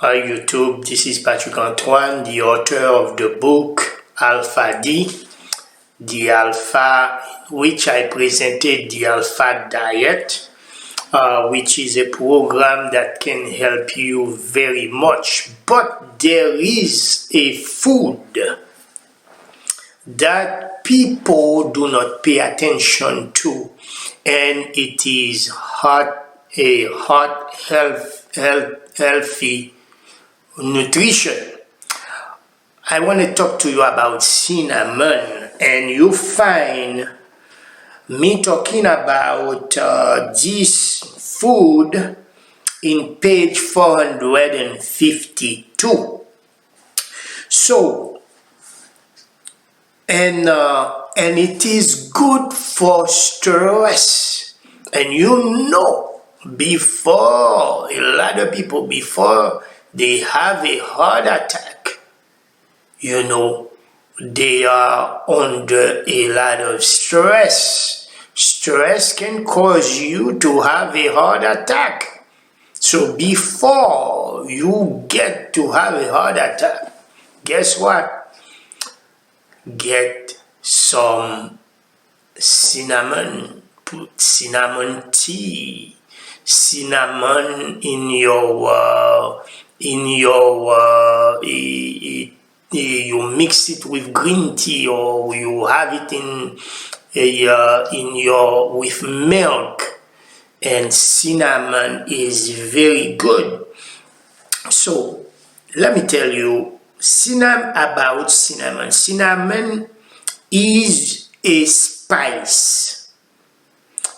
Hi YouTube, this is Patrick Antoine, the author of the book Alpha D, the Alpha, which I presented the Alpha Diet, which is a program that can help you very much. But there is a food that people do not pay attention to, and it is healthy nutrition. I want to talk to you about cinnamon, and you find me talking about this food in page 452. So, and it is good for stress. And you know, before a lot of people, before they have a heart attack, you know, they are under a lot of stress. Stress can cause you to have a heart attack. So before you get to have a heart attack, guess what? Get some cinnamon. Put cinnamon tea, cinnamon in your you mix it with green tea, or you have it with milk. And cinnamon is very good. So let me tell you about cinnamon. Cinnamon is a spice,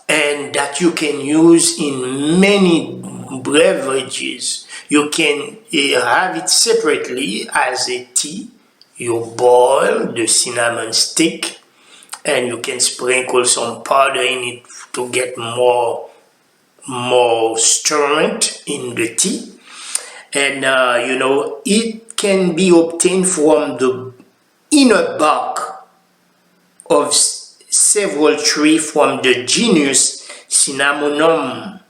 and that you can use in many beverages. You can have it separately as a tea. You boil the cinnamon stick, and you can sprinkle some powder in it to get more strength in the tea. And you know, it can be obtained from the inner bark of several trees from the genus Cinnamonum,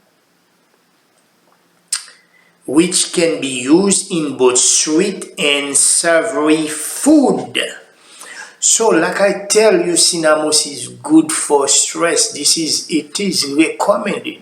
which can be used in both sweet and savory food. So like I tell you, cinnamon is good for stress. It is recommended,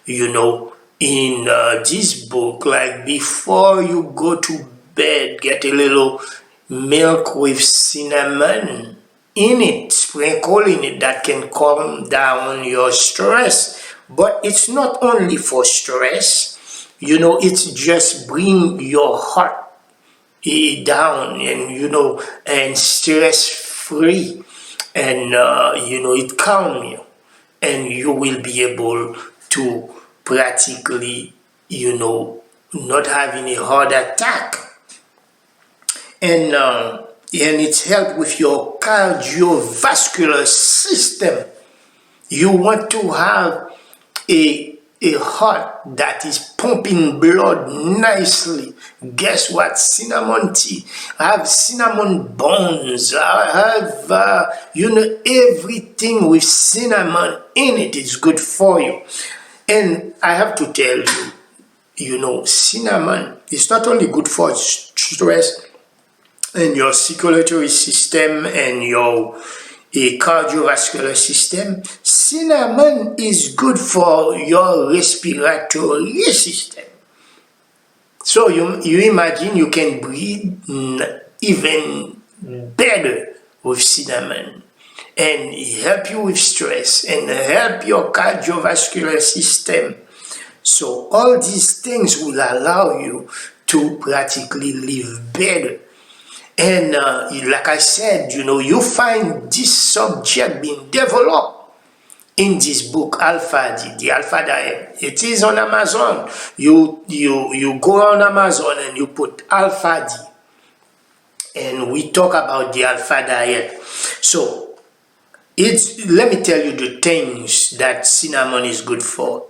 you know, in this book. Like before you go to bed, get a little milk with cinnamon in it, sprinkle in it. That can calm down your stress. But it's not only for stress, you know, it's just bring your heart down, and you know, and stress free, and you know, it calm you, and you will be able to practically, you know, not having a heart attack. And it's help with your cardiovascular system. You want to have a heart that is pumping blood nicely. Guess what? Cinnamon tea. I have cinnamon buns. I have, you know, everything with cinnamon in it is good for you. And I have to tell you, you know, cinnamon is not only good for stress and your circulatory system and your cardiovascular system. Cinnamon is good for your respiratory system. So you imagine you can breathe even better with cinnamon, and help you with stress, and help your cardiovascular system. So all these things will allow you to practically live better. And like I said, you know, you find this subject being developed in this book, Alpha D, the Alpha Diet. It is on Amazon. You go on Amazon and you put Alpha D, and we talk about the Alpha Diet. So let me tell you the things that cinnamon is good for.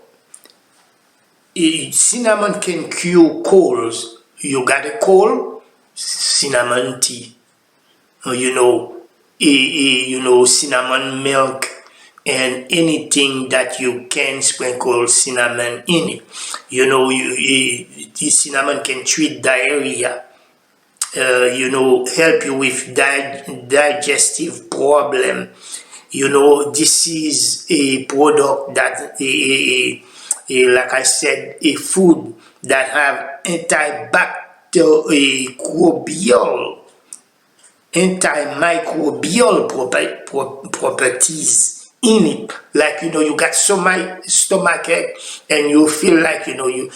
Cinnamon can cure colds. You got a cold? Cinnamon tea. You know, cinnamon milk and anything that you can sprinkle cinnamon in it. You know, cinnamon can treat diarrhea, help you with digestive problem. This is a product that, like I said, a food that have antimicrobial properties in it. Like, you got stomach ache, and you feel like, you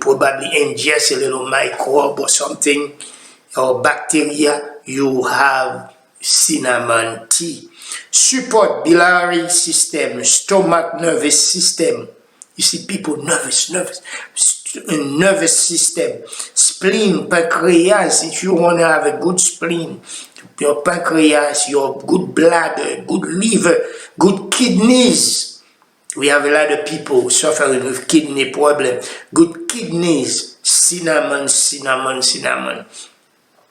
probably ingest a little microbe or something, or bacteria. You have cinnamon tea. Support biliary system, stomach, nervous system. You see people nervous system, spleen, pancreas. If you want to have a good spleen, your pancreas, your good bladder, good liver, good kidneys. We have a lot of people suffering with kidney problem. Good kidneys, cinnamon.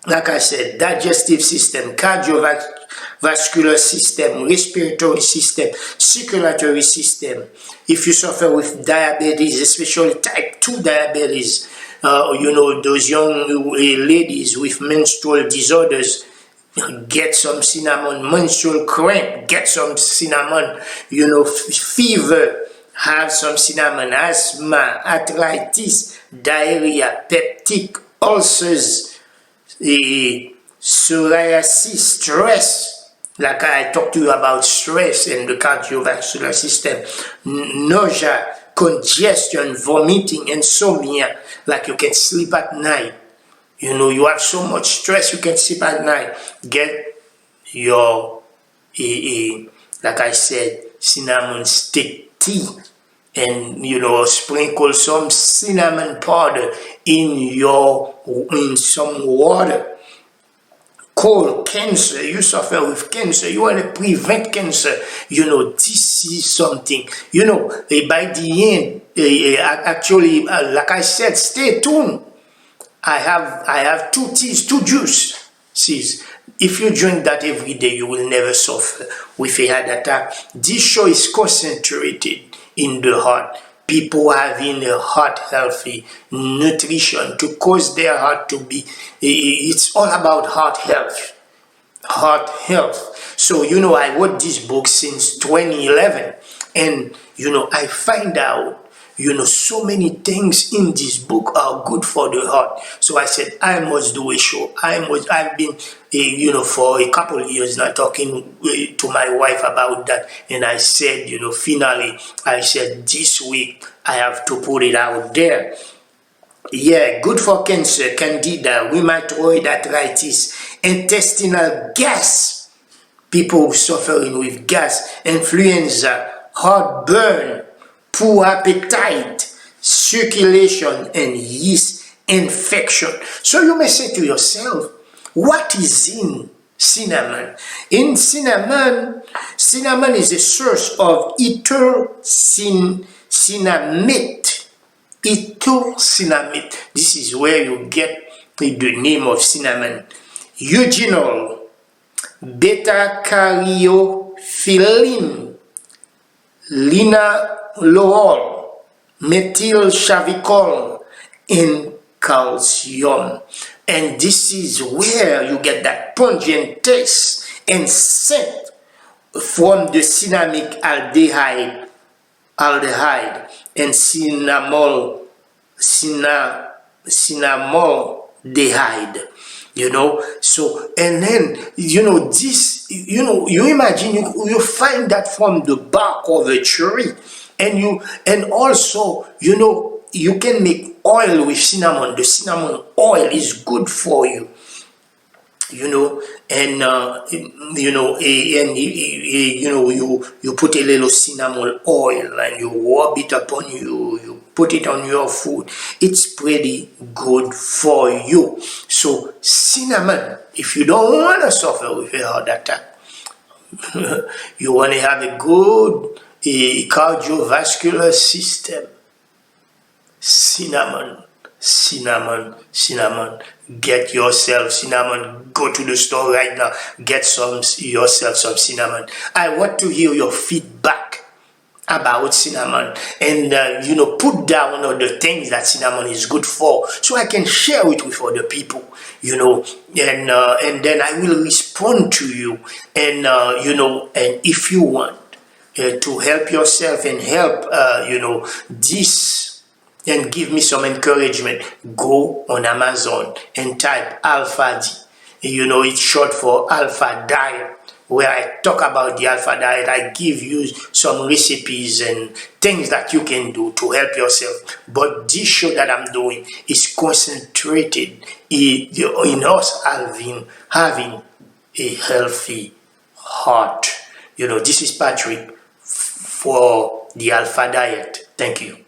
Like I said, digestive system, cardiovascular system, respiratory system, circulatory system. If you suffer with diabetes, especially type 2 diabetes, those young ladies with menstrual disorders, get some cinnamon. Menstrual cramp, get some cinnamon. Fever, have some cinnamon. Asthma, arthritis, diarrhea, peptic ulcers, psoriasis, stress, like I talked to you about stress and the cardiovascular system, nausea, congestion, vomiting, insomnia, like you can sleep at night. You have so much stress, you can sleep at night. Get your, like I said, cinnamon stick tea, and sprinkle some cinnamon powder in some water. Cold, cancer, you suffer with cancer, you want to prevent cancer, this is something, by the end, actually, like I said, stay tuned. I have two juices. If you drink that every day, you will never suffer with a heart attack. This show is concentrated in the heart. People having a heart healthy nutrition to cause their heart to be, it's all about heart health. So, I wrote this book since 2011, and, I find out, so many things in this book are good for the heart. So I said, I must do a show. I've been, for a couple of years now talking to my wife about that. And I said, finally, I said, this week I have to put it out there. Yeah, good for cancer, candida, rheumatoid arthritis, intestinal gas. People suffering with gas, influenza, heartburn, poor appetite, circulation, and yeast infection. So you may say to yourself, what is in cinnamon? In cinnamon is a source of ethyl cinnamate. Ethyl cinnamate. This is where you get the name of cinnamon. Eugenol, beta-caryophyllene, linalool, methylchavicol, and calcium. And this is where you get that pungent taste and scent from the cinnamic aldehyde and cinnamaldehyde. So, and then, this, you imagine you find that from the bark of a tree, and also, you can make oil with cinnamon. The cinnamon oil is good for you, and you put a little cinnamon oil and you rub it upon you put it on your food. It's pretty good for you. So cinnamon, if you don't want to suffer with a heart attack, you want to have a good cardiovascular system, cinnamon. Get yourself cinnamon. Go to the store right now. Get yourself some cinnamon. I want to hear your feedback. about cinnamon, and put down all the things that cinnamon is good for, so I can share it with other people, and then I will respond to you, and if you want to help yourself and help this, and give me some encouragement, go on Amazon and type Alpha D. It's short for Alpha Diet, where I talk about the Alpha Diet. I give you some recipes and things that you can do to help yourself. But this show that I'm doing is concentrated in us having a healthy heart. This is Patrick for the Alpha Diet. Thank you.